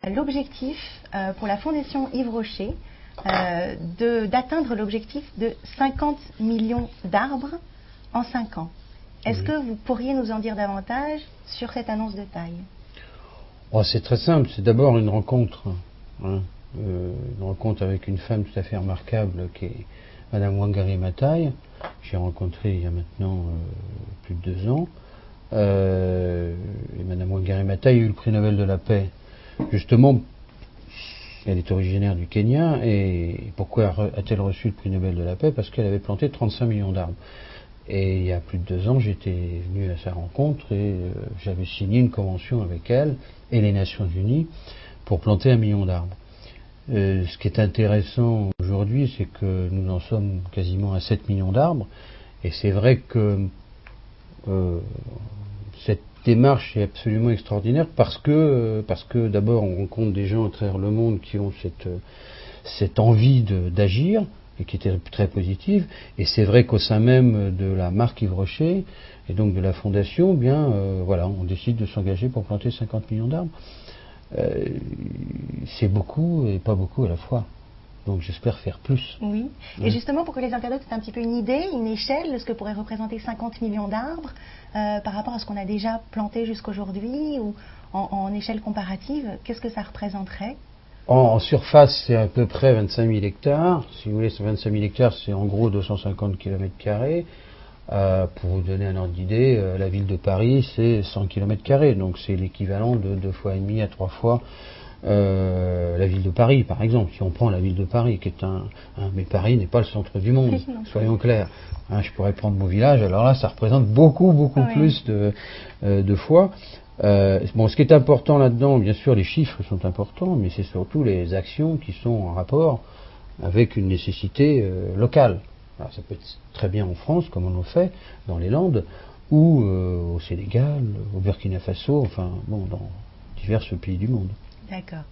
l'objectif pour la Fondation Yves Rocher d'atteindre l'objectif de 50 millions d'arbres en 5 ans. Est-ce que vous pourriez nous en dire davantage sur cette annonce de taille? C'est très simple, c'est d'abord une rencontre, une rencontre avec une femme tout à fait remarquable qui est Madame Wangari Maathai. J'ai rencontré il y a maintenant plus de 2 ans. Et Madame Wangari Maathai a eu le prix Nobel de la paix. Justement, elle est originaire du Kenya. Et pourquoi a-t-elle reçu le prix Nobel de la paix? Parce qu'elle avait planté 35 millions d'arbres. Et il y a plus de 2 ans, j'étais venu à sa rencontre et j'avais signé une convention avec elle et les Nations Unies pour planter 1 million d'arbres. Ce qui est intéressant aujourd'hui, c'est que nous en sommes quasiment à 7 millions d'arbres. Et c'est vrai que cette démarche est absolument extraordinaire parce que d'abord on rencontre des gens à travers le monde qui ont cette envie d'agir et qui était très positive. Et c'est vrai qu'au sein même de la marque Yves Rocher et donc de la fondation, voilà, on décide de s'engager pour planter 50 millions d'arbres. C'est beaucoup et pas beaucoup à la fois. Donc j'espère faire plus. Oui. Et justement, pour que les internautes aient un petit peu une idée, une échelle de ce que pourrait représenter 50 millions d'arbres par rapport à ce qu'on a déjà planté jusqu'aujourd'hui ou en échelle comparative, qu'est-ce que ça représenterait? En surface, c'est à peu près 25 000 hectares. Si vous voulez, ces 25 000 hectares, c'est en gros 250 km². Pour vous donner un ordre d'idée, la ville de Paris, c'est 100 km². Donc c'est l'équivalent de 2,5 fois à 3 fois la ville de Paris, par exemple. Si on prend la ville de Paris, qui est mais Paris n'est pas le centre du monde, soyons clairs. Je pourrais prendre mon village, alors là, ça représente beaucoup plus de fois. Ce qui est important là-dedans, bien sûr, les chiffres sont importants, mais c'est surtout les actions qui sont en rapport avec une nécessité locale. Alors, ça peut être très bien en France, comme on le fait, dans les Landes, ou au Sénégal, au Burkina Faso, dans divers pays du monde. D'accord.